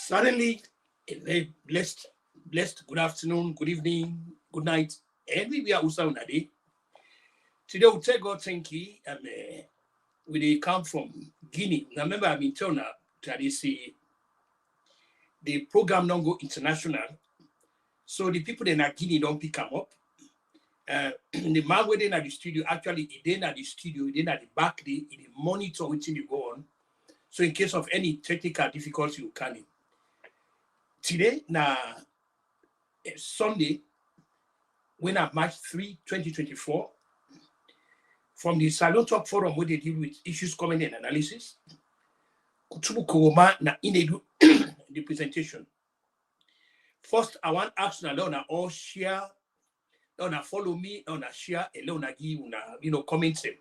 Suddenly, a very blessed good afternoon, good evening, good night, and we are also on a day. Today, we'll take God thank you. We they come from Guinea. Now, remember, I've been told now that they say the program don't go international. So the people in Guinea don't pick them up. The man within at the studio, actually, he didn't at the studio, he didn't at the back, they monitor which thing you go on. So in case of any technical difficulty, you can. Today, now, Sunday, when I March 3, 2024, from the Salon TOK forum where they deal with issues, comment, and analysis, Kutubu Kowoma na inedu the presentation. First, I want to ask na all share, na follow me, na share, na give, comment them.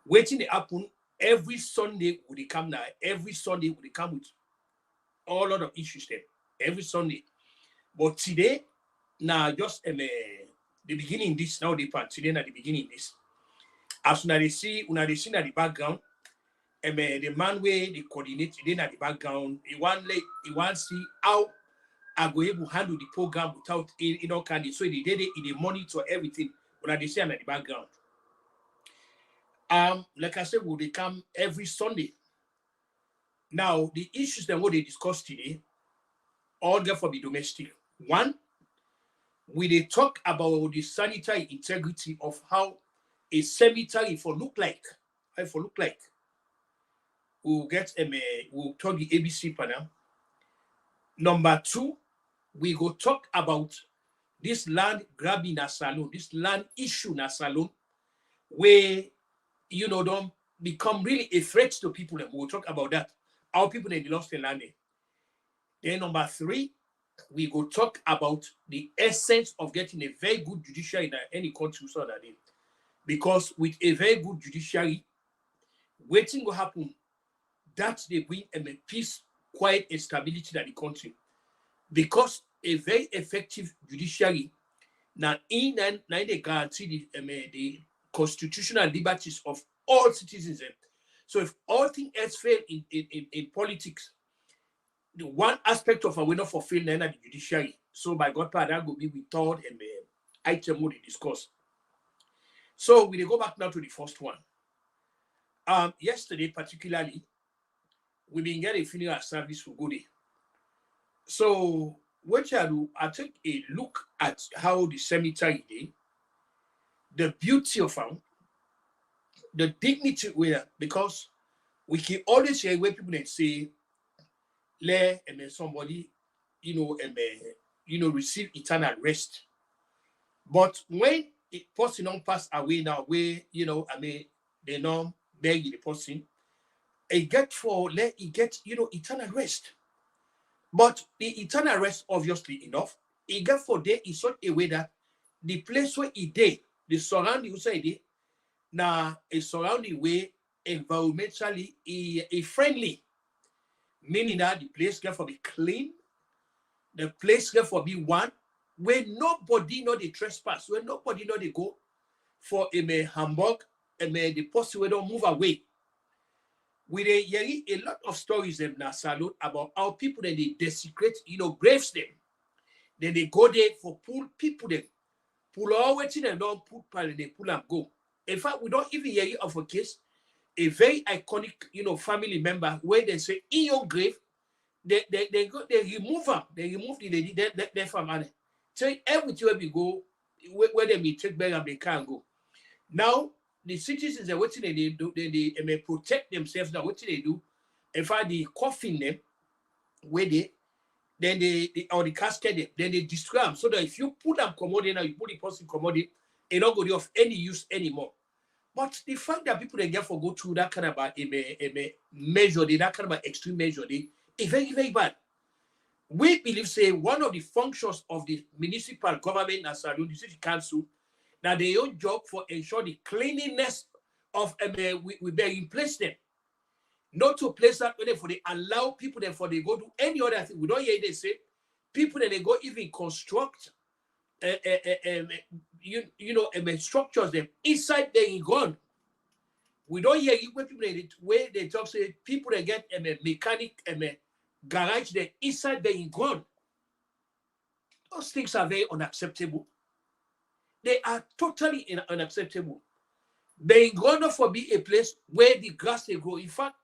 Waiting to happen every Sunday would they come now. Every Sunday would they come with all lot of issues there. Every Sunday. But today, now just the beginning this now the part today at the beginning this. As soon as they see at the background, the man where they coordinate then at the background, he want to see how I go able to handle the program without candy. So they did it in the monitor everything when they see at the background. Like I said, will they come every Sunday. Now the issues that what they discussed today, all therefore be domestic. One, we they talk about the sanitary integrity of how a cemetery for look like. We'll get we'll talk the ABC panel. Number two, we go talk about this land grabbing a salon, this land issue na salon, where don't become really a threat to people. And we'll talk about that. Our people they lost their land. Then number three, we go talk about the essence of getting a very good judiciary in any country so that day. Because with a very good judiciary, waiting will happen that they bring a peace, quiet, and stability in the country. Because a very effective judiciary now they guarantee the constitutional liberties of all citizens. So if all things else fail in politics, the one aspect of a winner for fail in the judiciary. So by God power, that will be we thought and item we discuss. So we go back now to the first one. Yesterday, particularly, we been getting a funeral service for good day. So what I do, I take a look at how the cemetery is, the beauty of them, the dignity where, because we can always hear where people say, let somebody, receive eternal rest. But when a person don't pass away now, where they don't bury the person, it get eternal rest. But the eternal rest, obviously enough, it get for there in such a way that the place where it day, the surrounding say now a surrounding way environmentally a friendly, meaning that the place get for be clean, the place get for be one where nobody know the trespass, where nobody know they go for a Hamburg and the person where don't move away. We hear a lot of stories in Salon about how people then they desecrate, graves them. Then they go there for pull people them. Pull all waiting and don't put and they pull and go. In fact, we don't even hear of a case, a very iconic, family member where they say in your grave, they remove them, they remove their family. So everywhere we go, where they may take back and they can't go. Now the citizens are what they do, they may protect themselves. Now what they do, in fact, the coffin them, where then they or the casket them, then they destroy them. So that if you put them commodity now, you put the person commodity, it not going to be of any use anymore. But the fact that people they get for go through that kind of a measure, that kind of extreme measure, is very, very bad. We believe, say, one of the functions of the municipal government as the city council, that their own job for ensure the cleanliness of we bear in place them. Not to place that when for they allow people then for they go do any other thing. We don't hear they say people then they go even construct structures them inside they gone. We don't hear when people where they talk say people they get mechanic garage there inside the ground. Those things are very unacceptable. They are totally unacceptable. The ground for be a place where the grass they grow. In fact,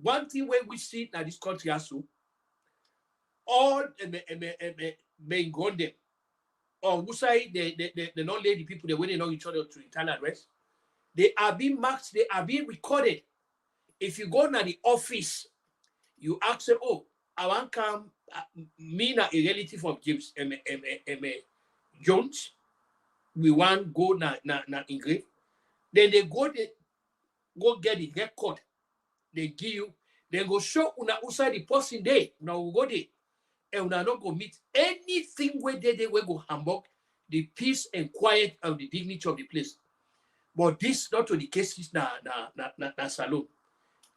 one thing where we see in this country also, all the ground them, or who say the non-lady people, they when they know each other to internal arrest, they are being marked, they are being recorded. If you go to the office, you ask them, oh, I want to come, me na a relative of James Jones, we want go na engrave. Then they go get the record. They give you, then go show una outside the person there. Now we go there. And una not go meet anything where they will go Hamburg, the peace and quiet and the dignity of the place. But this not to the cases na Salon.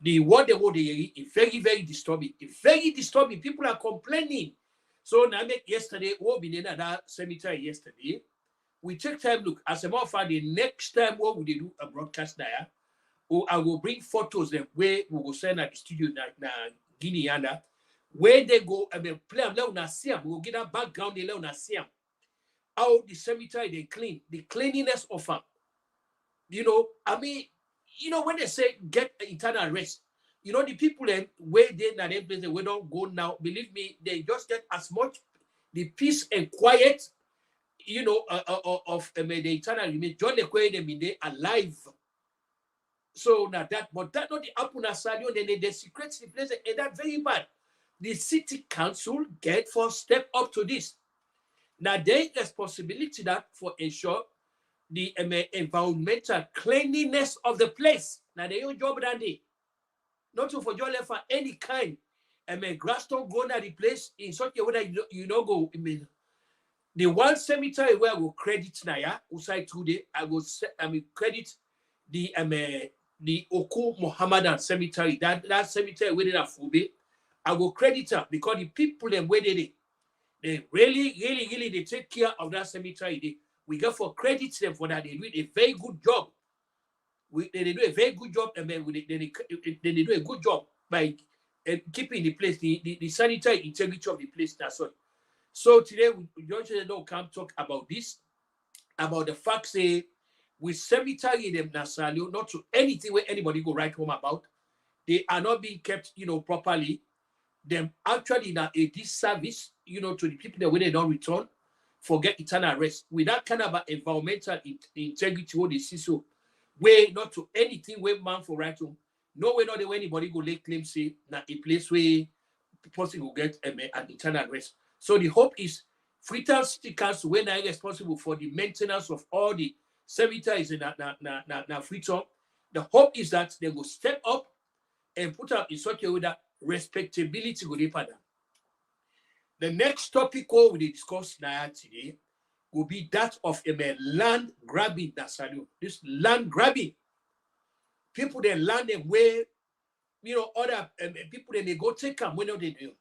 The what they would is very, very disturbing. It's very disturbing. People are complaining. So now make yesterday, what we did at that cemetery yesterday. We take time, look, as a matter of fact, the next time what we do a broadcast there, I will bring photos them where we will send at the studio na Guinea where they go and play them na see them. We will get that background they na see them. How the cemetery they clean, the cleanliness of them. You know, I mean, you know, when they say get internal arrest, you know, the people then where they na them place we don't go now, believe me, they just get as much the peace and quiet, you know, of the internal remain. John the Quay them in there alive. So now that, but that not the Apuna Sadio, then they secret the place, and that very bad. The city council get for step up to this. Now there is possibility that for ensure the environmental cleanliness of the place. Now they your job that day. Not to for your left for any kind. Grass don't go to the place in such a way that you know go. I mean, the one cemetery where I will credit Naya, outside today, I will credit the Oku Mohammedan cemetery. That cemetery where they are Fube, I will credit her because the people them where they really they take care of that cemetery. We got for credit them for that. They do a very good job. They do a very good job, and then they do a good job by keeping the place, the sanitary integrity of the place. That's all. So today we just don't come talk about this, about the fact say with cemetery in them Nasalio, not to anything where anybody go write home about. They are not being kept, you know, properly. Them actually now a disservice, you know, to the people that when they don't return, forget eternal rest. With that kind of environmental integrity, what they see so, way not to anything where man for right home. No way, not the way anybody go lay claim say now a place where the person will get an eternal rest. So the hope is Freetown City Council, when they are responsible for the maintenance of all the cemeteries in Freetown, the hope is that they will step up and put up in such a way that respectability will be pardon. The next topic we will discuss now today will be that of a land grabbing Nasalu. This land grabbing. People they land them where, you know, other people they go take them when they do.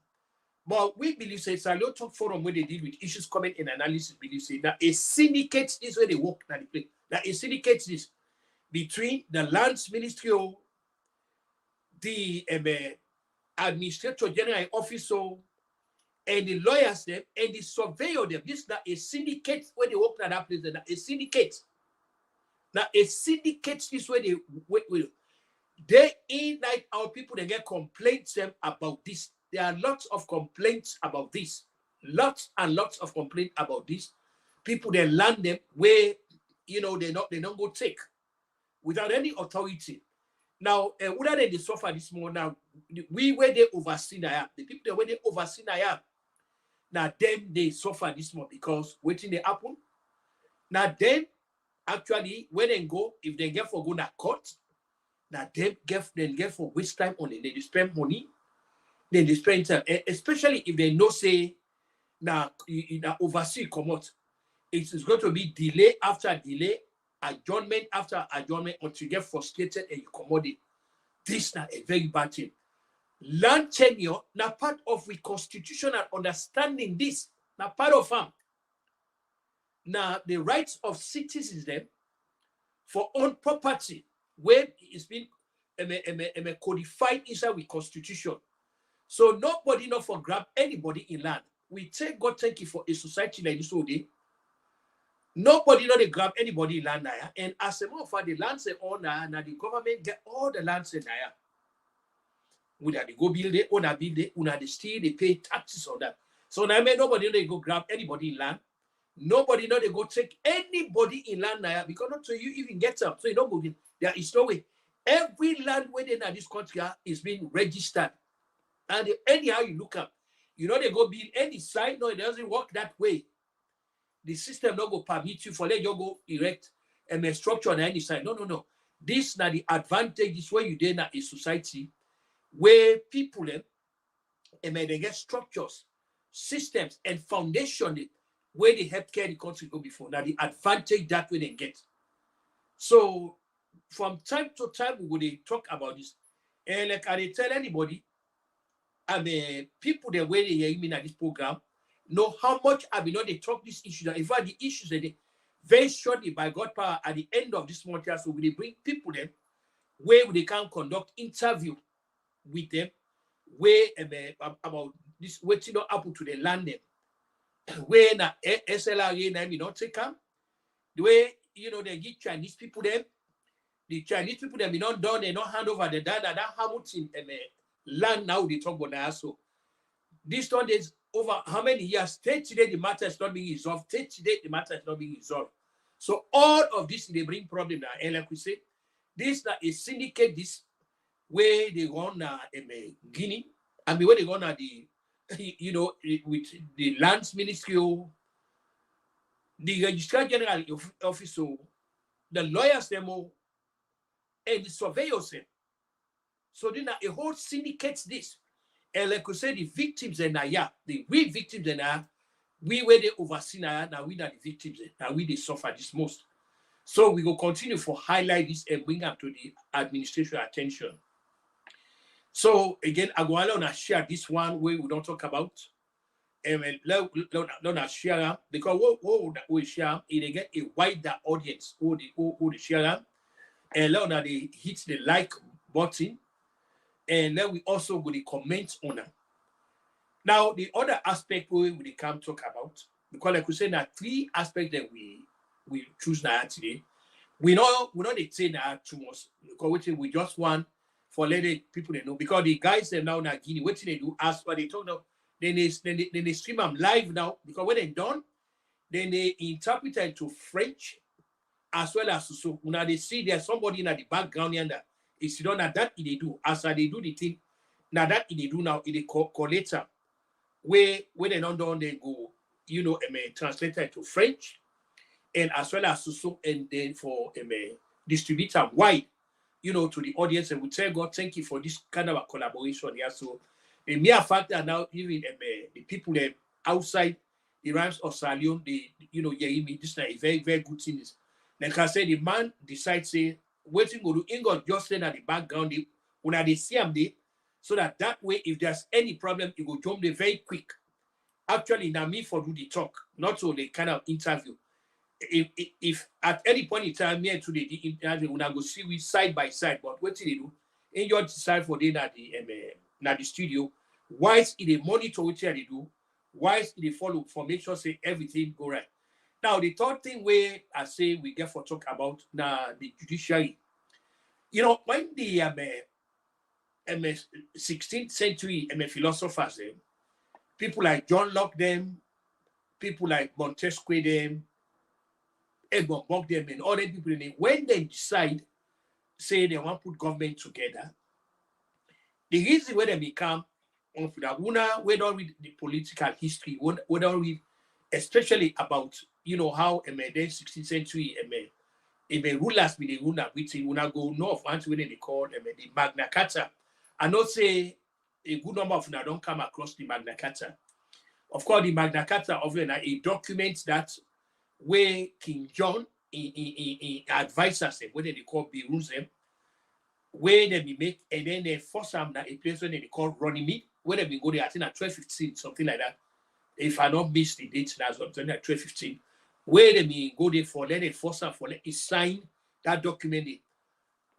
But we believe say Salon TOK forum where they deal with issues, comment, and analysis. Believe say that a syndicate is where they work at the place. That a syndicate is between the lands ministry, the administrator general officer, and the lawyers them, and the surveyor them. This is not a syndicate where they work at that place. That a syndicate. Now a syndicate is where they will. Day in night our people they get complaints them about this. There are lots of complaints about this. Lots and lots of complaints about this. People they land them where you know they don't go take without any authority. Now, whether they suffer this more now, we where they oversee now, the people that where they oversee now them they suffer this more because waiting they happen. Now then actually when they go, if they get for go to court, now them get for waste time on it. They spend money. Then they spend time, especially if they know say now oversee come out. It's going to be delay after delay, adjournment after adjournment until you get frustrated and you commodity. This is a very bad thing. Land tenure, now part of the constitution and understanding this, now part of them. Now the rights of citizens them for own property, where it's been codified inside with constitution. So nobody not for grab anybody in land. We take God thank you for a society like this whole day. Nobody know they grab anybody in land now. And as a matter of fact, the lands they own now, the government get all the lands in now. We they go build it, una build it, una they steal, they pay taxes on that. So now nobody know they go grab anybody in land. Nobody know they go take anybody in land now because not to you even get up. So you don't go in. There is no way. Every land within this country is being registered. And anyhow you look up, you know they go build any site. No, it doesn't work that way. The system not go permit you for let you go erect a structure on any side. No, no, no. This now the advantage is where you then a society where people they get structures, systems, and foundation where they help carry the country go before. Now the advantage that way they get. So from time to time we will talk about this. And like I tell anybody, people the way they hear me at this program know how much I mean, they talk this issue. In fact, the issues that they very shortly by God power at the end of this month, so we bring people them where they can conduct interview with them, where about this waiting not happen to the land them, where na SLRA name not take them, the way they give Chinese people them, the Chinese people them not done, they not hand over the data that Hamilton land now they talk about that. So this one is over how many years? Today the matter is not being resolved. Today the matter is not being resolved. So all of this they bring problem now. And like we say, this is syndicate this where they run Guinea, and where they run the with the lands ministry, the registrar general office, the lawyers demo, and the surveyors them. So then a whole syndicate this. And like we say, the victims and we victims and we where they oversee now we are the victims and we they suffer this most. So we will continue to highlight this and bring up to the administration attention. So again, I go along and share this one where we don't talk about. And let share because what we share it get a wider audience who the share and let they hit the like button. And then we also will comment on them. Now, the other aspect we can talk about, because like we say, there are three aspects that we choose now today. We know they say now too much because we just want for letting people they know because the guys them now in Guinea, what they do ask what they talk now, then they stream them live now because when they're done, then they interpret it to French as well as so. Now they see there's somebody in the background and it's done that they do as they do the thing. Now that they do now in the collator where they don't done they go, translate it to French and as well as so and then for distribute them wide, to the audience and we tell God thank you for this kind of a collaboration. Yeah, so the mere fact that now even the people outside the ranks of Salon, this is a very, very good thing. Like I said, the man decides say waiting go to England just stand at the background when they see them there, so that way if there's any problem, it will jump there very quick. Actually, now me for do the talk, not so the kind of interview. If at any point in time here to the interview, when I go see we side by side, but what do they do? In your decide for them at the studio, whilst they monitor what they do, whilst they follow for make sure say everything go right. Now, the third thing where I say we get for talk about now the judiciary. When the 16th century philosophers, people like John Locke them, people like Montesquieu them, Edmund Burke them, and other people, when they decide, say they want to put government together, the reason where they become, we don't read the political history, we don't read especially about how the 16th century rulers be the ruler which will go north until when they call the Magna Carta. I not say a good number of them don't come across the Magna Carta. Of course, the Magna Carta of a document that where King John advised us what they call Jerusalem, where they be make and then they force them a place where they call Runnymede, where they be go there I think at 1215 something like that. If I don't miss the date, that's something like 1215. Where they may go there for let it force them for let it sign that document.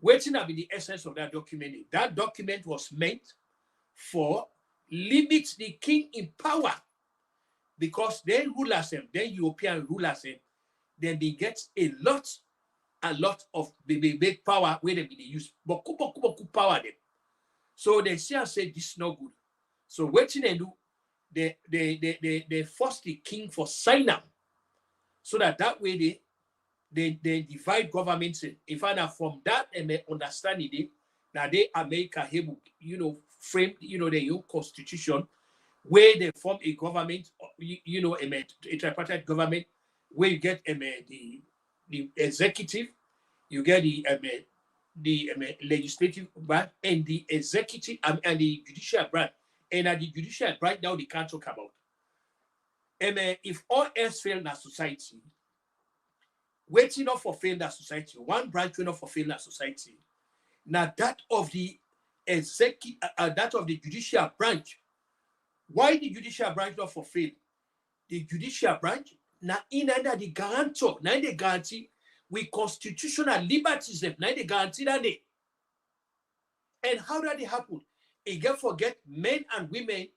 Waiting to be the essence of that document. That document was meant for limit the king in power, because then rulers them, then European rulers them, then they get a lot of big power where they use boku power them. So they see and say this is not good. So what they do, they force the king for sign up, so that way they divide governments. In fact, from that and understanding that they America able, frame, their own constitution, where they form a government, a tripartite government, where you get the executive, you get the legislative branch, and the executive, and the judicial branch. And at the judicial branch now they can't talk about. If all else fail in our society, waiting not for fail in our society, one branch will not for fail in our society. Now that of the executive, that of the judicial branch. Why the judicial branch not for fail? The judicial branch now in under the guarantor, now the guarantee with constitutional liberties, now the guarantee that they. And how did it happen? Again, forget men and women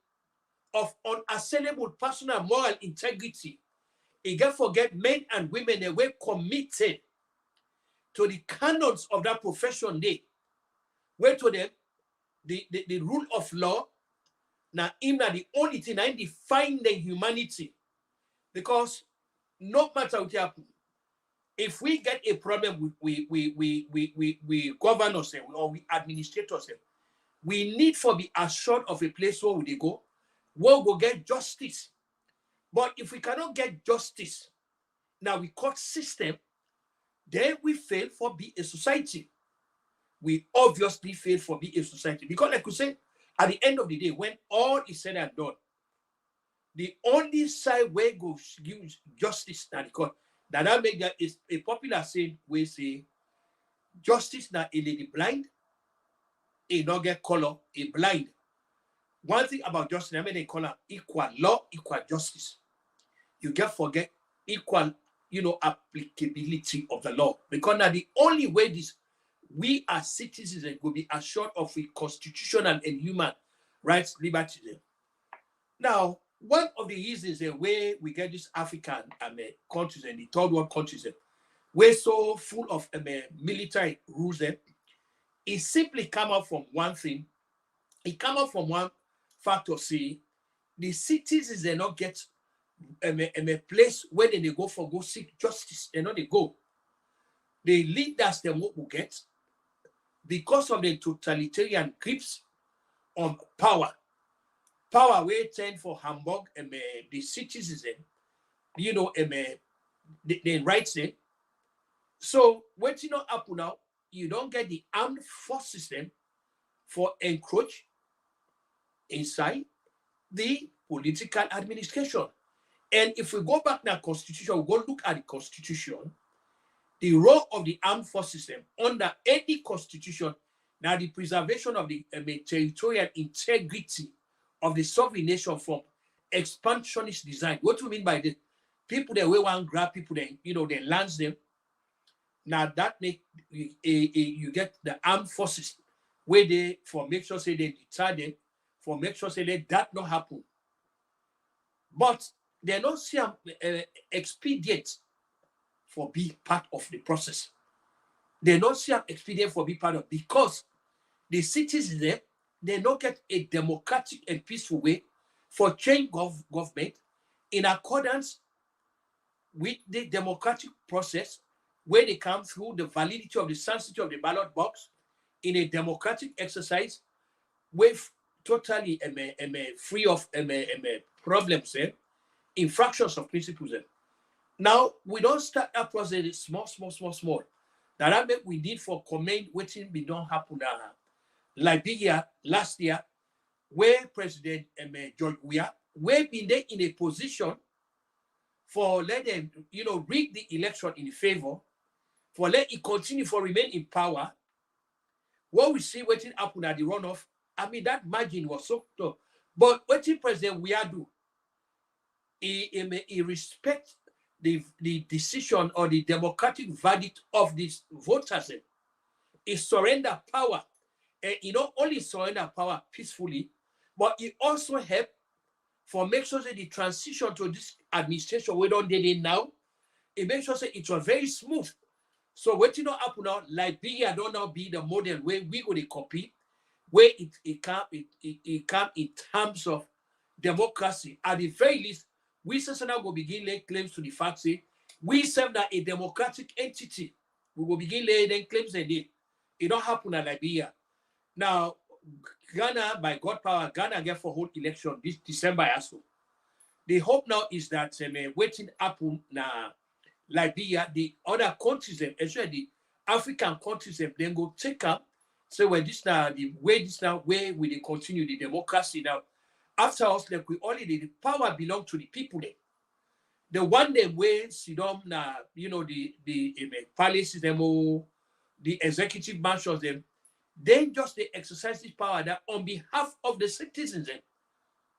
of unassailable personal moral integrity. Again, forget men and women that were committed to the canons of that profession day. Where to them, the rule of law, now in the only thing I define the humanity. Because no matter what happens, if we get a problem we governors or we administrators, we need for be assured of a place where they go, where we'll get justice. But if we cannot get justice, now we court system, then we fail for be a society. We obviously fail for be a society. Because like we say, at the end of the day, when all is said and done, the only side where goes gives justice now the court. That make that is a popular saying we say justice now a lady blind, a not get color, a blind. One thing about justice, I mean they call it equal law, equal justice. You get forget equal, applicability of the law. Because now the only way this we as citizens will be assured of a constitutional and human rights, liberties. Now, one of the reasons where we get this African countries and the third world countries, we're so full of military rules, it simply come out from one thing. It come out from one factor. See, the citizens they not get a place where they go seek justice. They not they go. The leaders they will get because of the totalitarian grips on power. Power way tend for Hamburg and the citizens, the rights them. So what you not happen now, you don't get the armed force system for encroach inside the political administration. And if we go back now constitution, we go look at the constitution, the role of the armed force system under any constitution, now the preservation of the territorial integrity of the sovereign nation from expansionist design. What do you mean by this? People that we want to grab people that they lands them. Now that make you get the armed forces where they for make sure say they deter them, for make sure say that not happen. But they don't see expedient for be part of the process. They don't see expedient for be part of, because the citizens there, they don't get a democratic and peaceful way for change government in accordance with the democratic process, where they come through the validity of the sanctity of the ballot box in a democratic exercise with totally free of problems, infractions of principles. Now, we don't start that process small. That means we need for comment waiting be don't happen now. Liberia last year, where President George Weah, where been there in a position for let them, rig the election in favor, for let it continue for remain in power. What we see waiting happen at the runoff, I mean that margin was so tough. But what did President Weah do? He respect the decision or the democratic verdict of these voters. He surrender power. And he not only surrender power peacefully, But it also helped for make sure that the transition to this administration we don't did it now, it makes sure that it was very smooth. So what you know happen now, Liberia don't now be the model where we go to copy, where it come in terms of democracy. At the very least, we say now will begin laying claims to the fact say we serve that a democratic entity. We will begin laying claims and it don't happen at Liberia. Now, Ghana, by God power, Ghana get for hold election this December also. The hope now is that waiting happen now Liberia, the other countries, especially the African countries, then go take up. So when this now the way this now where will they continue the democracy now? After us, like we already the power belong to the people. Then the one day where sit down now, the palaces them all, the executive mansions them, then just they exercise this power that on behalf of the citizens,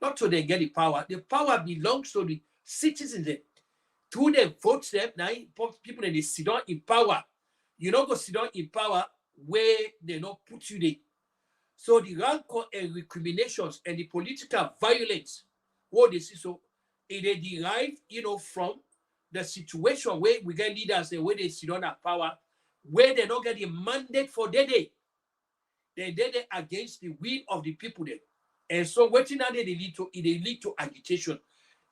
not to they get the power. The power belongs to the citizens. Through the votes them, now people they sit down in power. You don't go sit down in power where they not put you there. So the rancor and recriminations and the political violence, what they see, so it they derive, from the situation where we get leaders and where they sit down at power, where they don't get the mandate for their day. They did it against the will of the people there. And so what now they lead to agitation.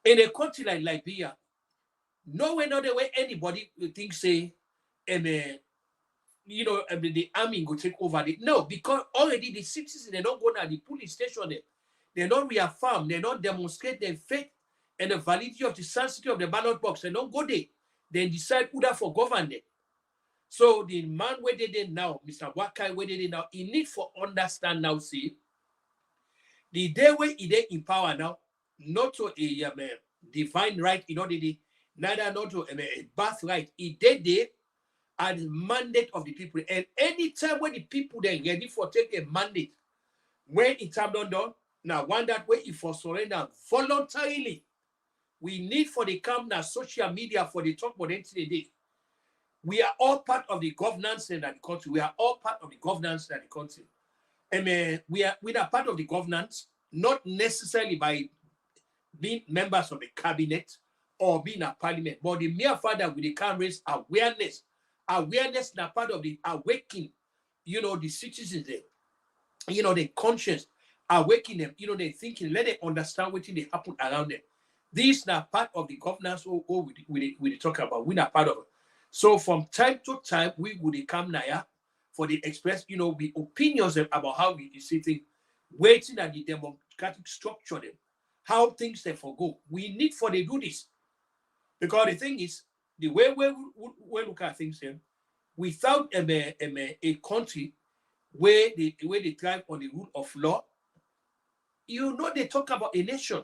In a country like Liberia, no way, no way anybody thinks say, the army will take over it. No, because already the citizens, they don't go to the police station there. They don't reaffirm, they don't demonstrate their faith and the validity of the sanctity of the ballot box. They don't go there. They decide who that for govern them. So the man where they did now, Mr. Wakai, where they did now, he need for understand now, see, the day where he dey in power now, not to a divine right, neither not to a birthright. He did there at the mandate of the people. And anytime when the people they ready for take a mandate, when it time done, now one that way if for surrender voluntarily, we need for the come now social media for the talk about today. We are all part of the governance in the country. We are all part of the governance in the country. And we are part of the governance, not necessarily by being members of the cabinet or being a parliament, but the mere fact that we can raise awareness. Awareness is part of the awakening, the citizens there, the conscience, awaken them, they thinking, let them understand what they happen around them. These are part of the governance we talk about. We're not part of it. So from time to time, we would come now for the express, the opinions about how we see things, waiting at the democratic structure, them, how things they forgo. We need for they do this. Because the thing is, the way we look at things here, without a country where they thrive on the rule of law, they talk about a nation.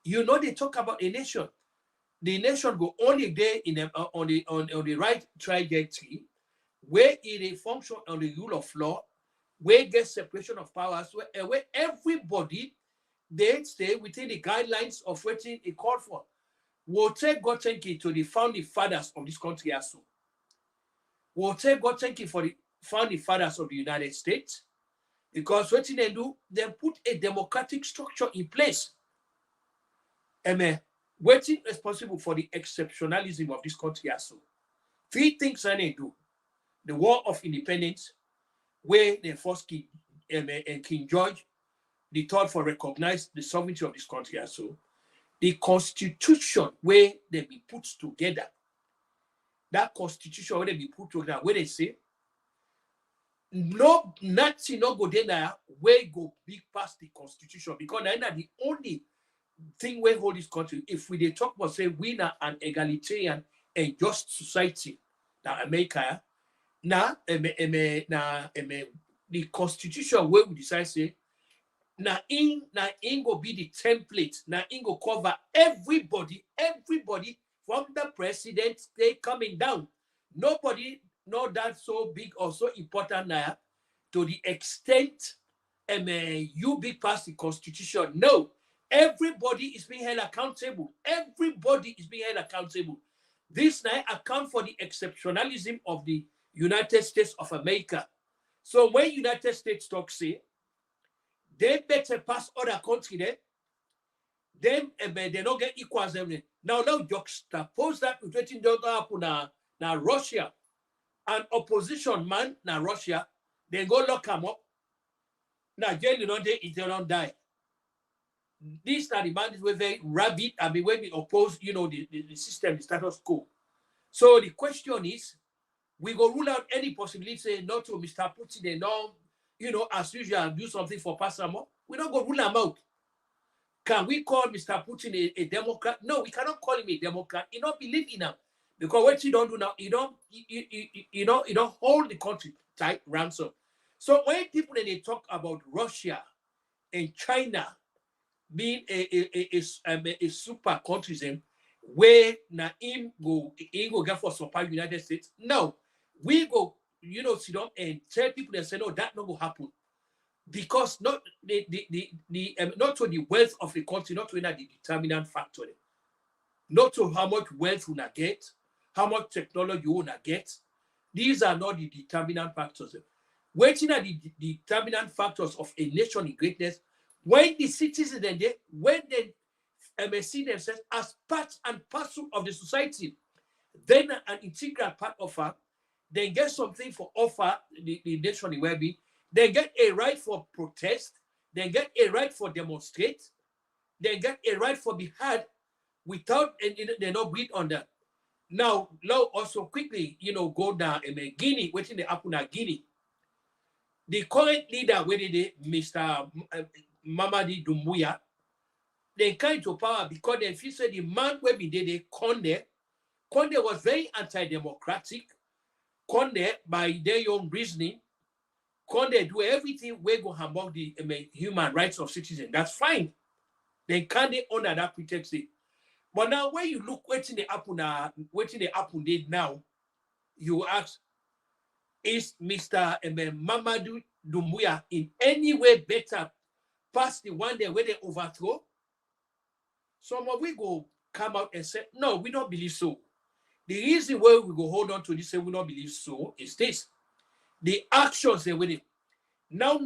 They talk about a nation. The nation go only there on the right trajectory, where it function on the rule of law, where get separation of powers, where everybody they stay within the guidelines of what it called for. We'll take God thank you to the founding fathers of this country also. We'll take God thank you for the founding fathers of the United States, because what they do, they put a democratic structure in place. And waiting responsible for the exceptionalism of this country also. 3 things they do. The War of Independence, where the first King and King George, the third for recognize the sovereignty of this country also. The Constitution where they be put together. That Constitution where they be put together, where they say, nothing no go there where go big past the Constitution, because that's the only thing where hold this country. If we talk about say we are an egalitarian and just society, now America, now the Constitution where we decide say now in go be the template, now in go cover everybody from the president they coming down. Nobody know that so big or so important now to the extent you big past the Constitution. No. Everybody is being held accountable. Everybody is being held accountable. This now account for the exceptionalism of the United States of America. So when United States talk say, They better pass other country there. Them they don't get equals them. Now juxtapose that with what don't happen now Russia. An opposition man now Russia, they go lock them up. Now jail you know they don't die. These are the man were very rabid. I mean, when we oppose, the system, the status quo. So the question is, we go rule out any possibility, say not to Mr. Putin, they know, as usual, do something for Passamo. We don't go rule him out. Can we call Mr. Putin a Democrat? No, we cannot call him a Democrat. He don't believe in him. Because what you don't do now, you don't hold the country tight ransom. So when people they talk about Russia and China being a super country, where na him go get for support United States. No, we go, sit down and tell people that say no, that not go happen. Because not not to the wealth of the country, not to the determinant factor. Not to how much wealth you get, how much technology you get. These are not the determinant factors. Waiting at the determinant factors of a nation in greatness, when the citizens when they see themselves as part and parcel of the society, then an integral part of her, they get something for offer the nation in well-being. They get a right for protest. They get a right for demonstrate. They get a right for be heard without, and they not breathe on that. Now also quickly, go down in Guinea, waiting the happen at Guinea. The current leader, where they Mr. Mamadi Doumbouya, they came to power because they feel said the man where we did Conde was very anti-democratic. Conde, by their own reasoning, Conde do everything we go among the human rights of citizens. That's fine. They can't under that pretext. But now when you look what's in the happen did now, you ask, is Mr. Mamadou Doumbouya in any way better past the one day where they overthrow? Some of we go come out and say, no, we don't believe so. The reason why we go hold on to this and we don't believe so is this. The actions they with it. Now,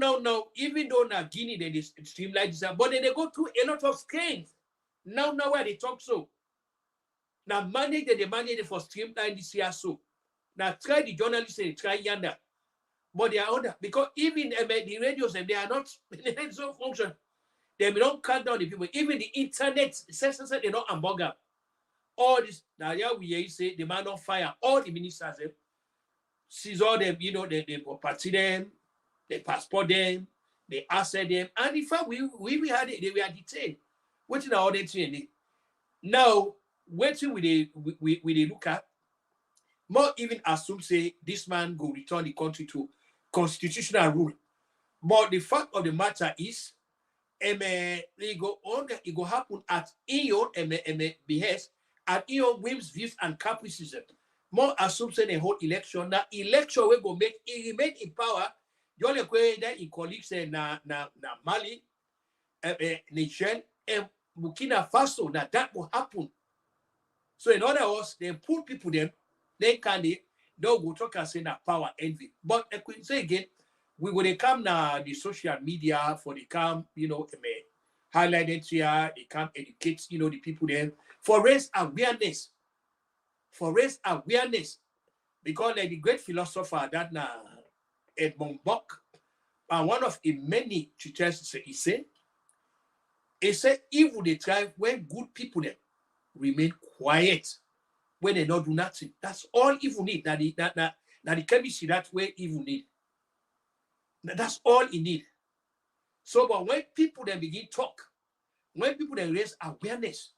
even though now Guinea they streamline this, but then they go through a lot of screens. Now where they talk so. Now manage they manage for streamline this year so. Now try the journalists and try yonder. But they are under because even the radios and they are not so function. They don't cut down the people. Even the internet says they don't hamburger. All this now we say the man on fire. All the ministers seize all them, they party them, they passport them, they answer them, and in fact we had it, they were detained. What in all that thing? Now, waiting we look at more even assume say this man go return the country to constitutional rule. But the fact of the matter is, it go happen at your behest, at your whims, views, and caprices. More assume say the whole election. Now election we go make it remain in power. The only way that in colleagues say na Mali, Niger, and Burkina Faso. Now that will happen. So in other words, they pull people them, they don't go talk and say that power envy. But I could say again, we will come now the social media for the come, highlight it here, they come educate, the people there for raise awareness. Because like the great philosopher that now Edmund Burke, and one of the many teachers he said, evil they try when good people then remain quiet, when they not do nothing. That's all evil need. That the chemistry that way evil need. That's all it need. So, but when people then begin talk, when people then raise awareness,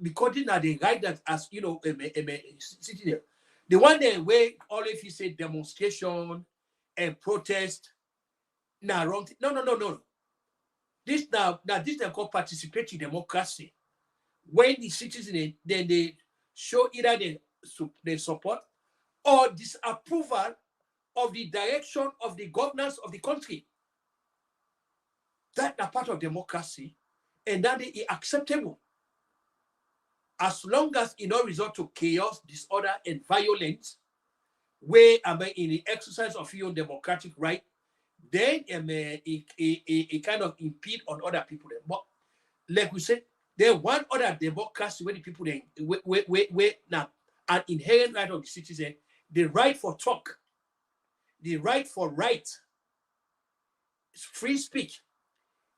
because they are the right that as sitting there, the one that way always you say demonstration and protest, now wrong. No. This now this is called participatory democracy. When the citizens then they show either they support or disapproval of the direction of the governance of the country. That's a part of democracy, and that is acceptable. As long as it don't result to chaos, disorder, and violence, where in the exercise of your democratic right, then it kind of impede on other people. But like we said, there one other democracy where the people then wait now an inherent right of the citizen, the right for talk, the right for right, free speech.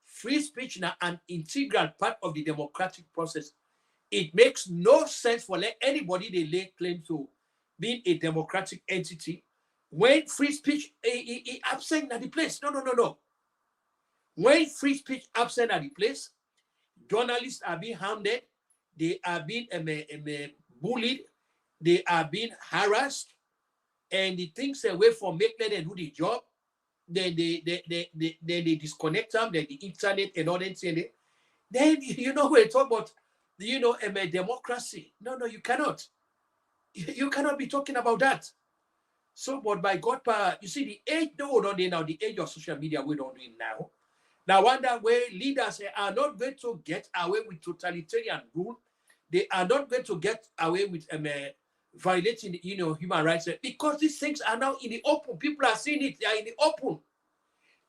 Free speech now an integral part of the democratic process. It makes no sense for let anybody they lay claim to being a democratic entity when free speech absent at the place. No, no, no, no. When free speech absent at the place, journalists are being hounded, they are being bullied, they are being harassed, and the things away from make them do the job. Then they disconnect them, then the internet and all that. Then we talk about democracy. No, no, you cannot. You cannot be talking about that. So, but by God power, you see the age though not now, the age of social media we don't do it now. Now, wonder where leaders are not going to get away with totalitarian rule. They are not going to get away with violating, human rights because these things are now in the open. People are seeing it. They are in the open.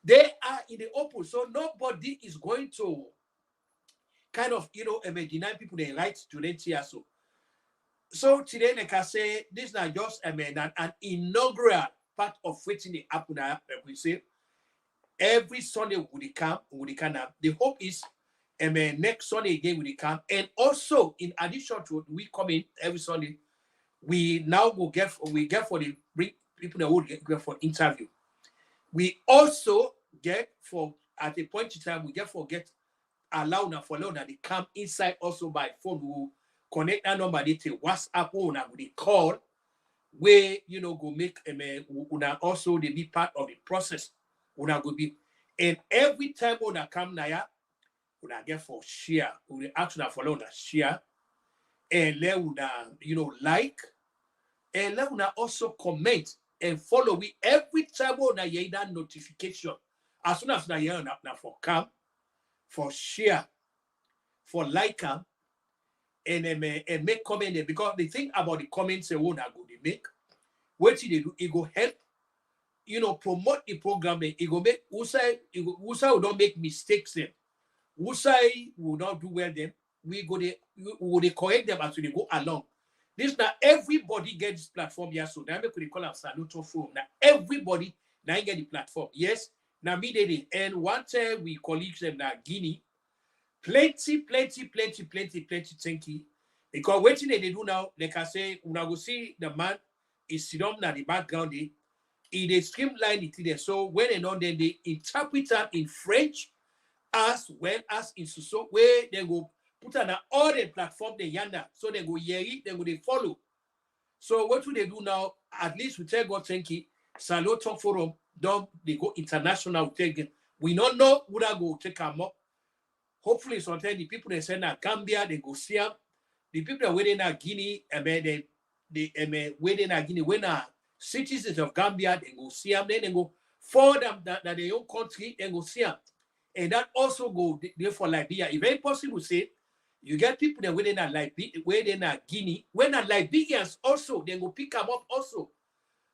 They are in the open. So nobody is going to kind of, deny people their rights to let here. So today, like I say, this is not just an inaugural part of waiting the happen. We say every Sunday would come. The hope is next Sunday again will come. And also, in addition to we come in every Sunday, we now will get for the bring people that would get for interview. We also get for at a point in time we get allow they come inside also by phone. We will connect that number they to WhatsApp or with the call where go make also they be part of the process. Go be and every time una come naya una get for share. We ask una follow una share and let una like and let una also comment and follow we every time una hear that notification. As soon as una hear na for come for share for like them and make comment there because the thing about the comments they won't go they make what they do it go help promote the program it go make who will don't make mistakes them who will not do well them we go they correct them as they go along. This now everybody gets this platform here so now we call them Salon TOK forum now everybody now get the platform yes now me they and one time we colleagues them now Guinea plenty thank you because waiting they do now like I say when I go see the man is sit down in the background they streamline it there so when and on then they interpret them in French as well as in so where they go put on all the platform they yonder so they go hear it they follow. So what do they do now at least we tell God thank you Salon TOK forum don't they go international we don't know who that go take them up. Hopefully, sometimes the people they send at Gambia, they go see them. The people that waiting at Guinea, they waiting at Guinea, when are citizens of Gambia, they go see them. Then they go for them that their own country, they go see them. And that also go there for Liberia. If very possible, say you get people that waiting at Liberia, waiting at Guinea, when at Liberians also, they go pick them up also.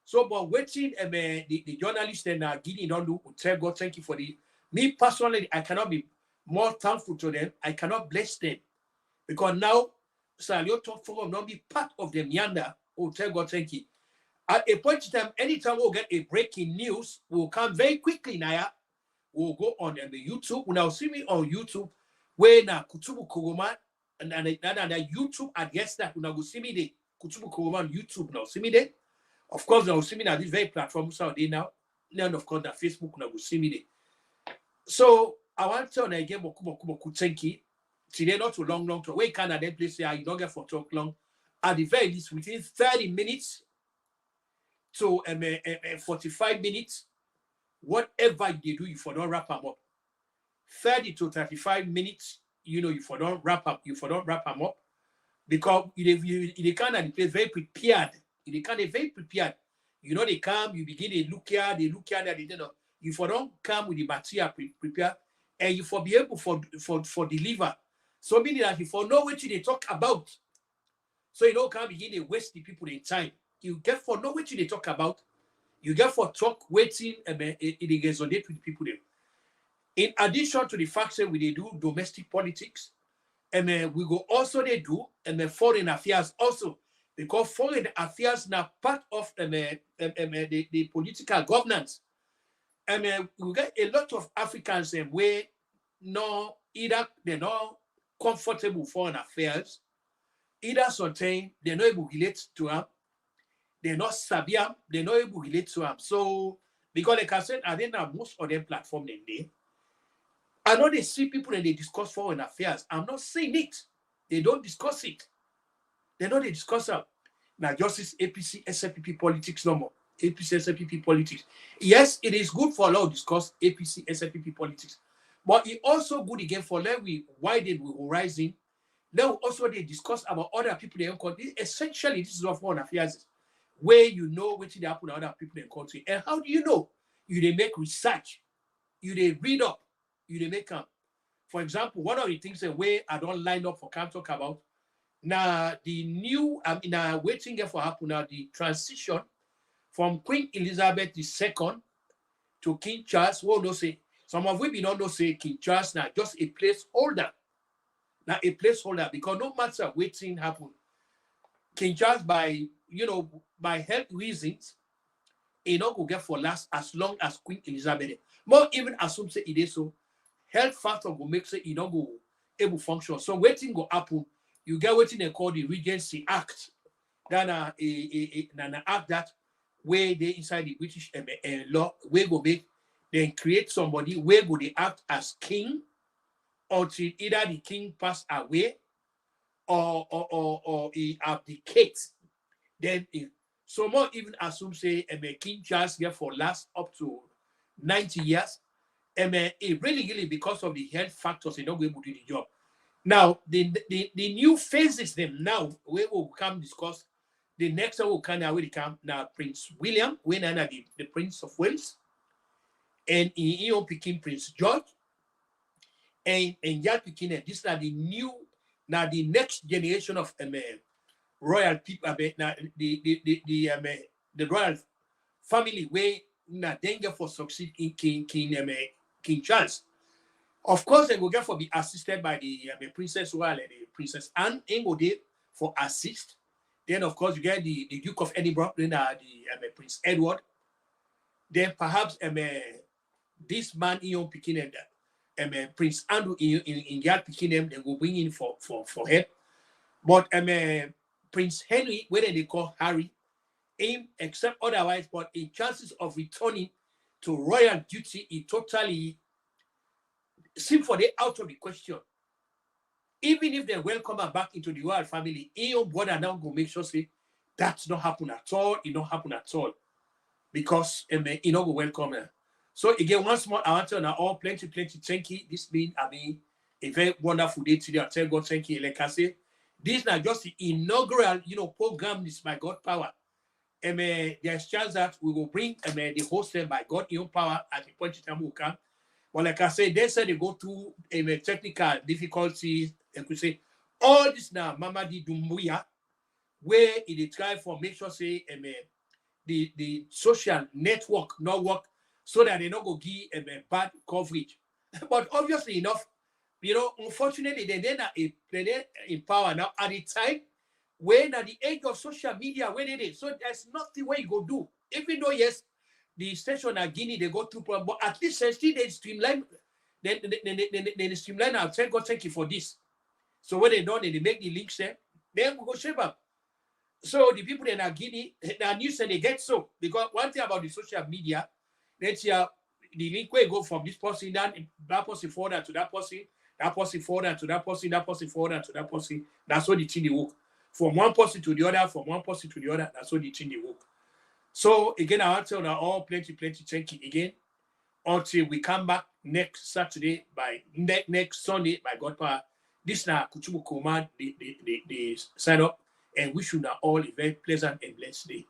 So, but waiting, the journalists in Guinea don't do. Tell God, thank you for the. Me personally, I cannot be more thankful to them. I cannot bless them because now Salon TOK forum not be part of them yonder. Oh, tell God thank you. At a point in time, anytime we'll get a breaking news, we'll come very quickly now. We'll go on the YouTube. When I'll see me on YouTube, where na Kutubu Kogoma and the YouTube address that when I will see me the Kutubu Kogoma on YouTube now. See me there. Of course, now see me now this very platform so they now. Then of course, that Facebook now will see me there. So I want to tell you again, thank you. Today, not too long. To wait, Canada, then please say you don't get for talk long. At the very least, within 30 minutes to 45 minutes, whatever you do, you for don't wrap them up. 30 to 35 minutes, you for don't wrap up. You for don't wrap them up because they kind of place very prepared. They kind of very prepared. They come, you begin to look here, they you for don't come with the material prepared. And you for be able for deliver. So meaning that you for know what they talk about. So you don't come begin to waste the people in time. You get for know what they talk about. You get for talk waiting, it resonate with people there. In addition to the fact that we they do domestic politics, we go also they do foreign affairs also, because foreign affairs now part of the political governance. We get a lot of Africans where no either they're not comfortable foreign affairs, either something they're not able to relate to them, they're not savvy, they're not able to relate to them. So because like I said, I think that most of them platform in there. I know they see people and they discuss foreign affairs. I'm not saying it. They don't discuss it. They know they discuss it. Now, justice APC, SFPP politics no more. APC, SFPP politics. Yes, it is good for a lot to discuss APC, SFPP politics. But it also good again for let we widen with horizon. Now also they discuss about other people in the country. Essentially, this is what foreign affairs is, where you know what they happen to other people in the country. And how do you know? You they make research. You they read up. You they make them. For example, one of the things that way I don't line up for can talk about now the new waiting for happen now the transition from Queen Elizabeth II to King Charles. Well, no say some of we don't know say King Charles now just a placeholder. Now a placeholder because no matter waiting happen, King Charles by by health reasons, he not go get for last as long as Queen Elizabeth. More even assume say it is so. Health factor will make say he don't go able function. So waiting go happen. You get waiting they call the Regency Act. Then an act that where they inside the British law, where go make then create somebody where go they act as king until either the king pass away or he abdicates. Then so more even assume say King Charles get for last up to 90 years. It really because of the health factors, they don't go able to do the job. Now, the new phases them now, we will come discuss. The next one will come now, we come now Prince William, when the Prince of Wales, and he picking Prince George, and yet picking this are the new, now the next generation of royal people, now the royal family where now danger for succeed in King Charles. Of course, they will get for be assisted by the Princess Royal and the Princess Anne Ingode for assist. Then, of course, you get the Duke of Edinburgh, then the Prince Edward. Then perhaps this man in picking and Prince Andrew in yard picking them, they will bring in for help. But Prince Henry, whether they call Harry, except otherwise, but in chances of returning to royal duty, it totally seem for the out of the question. Even if they welcome her back into the royal family, your brother now go make sure say that's not happen at all. It don't happen at all because you know go welcome her. So again, once more, I want to know all plenty thank you. This been a very wonderful day today. I tell God thank you. Like I say, this is not just the inaugural program. This by God power. There's chance that we will bring the host by God in power at the point in time will come. But like I said, they said they go through technical difficulties. And could say all this now, Mamadi Dumbuya, where it try for make sure say the social network not work so that they not go give bad coverage. But obviously enough, unfortunately they're in power now at the time when at the age of social media when it is. So there's nothing where you go do. Even though yes, the station at Guinea they go through problem, but at least still they streamline. Then they streamline. I'll tell God thank you for this. So when they done, they make the links there. Then we go shape up. So the people in Guinea, the news and they get so because one thing about the social media, let's hear the link where go from this person down, that person forward to that person forward to that person, that person forward to that person. That's what the thing they work. From one person to the other, from one person to the other, that's what the thing they work. So again, I want to tell you all plenty thank you again until we come back next Saturday by next Sunday by God power. This now Kuchubu Command the sign up and wish you now all a very pleasant and blessed day.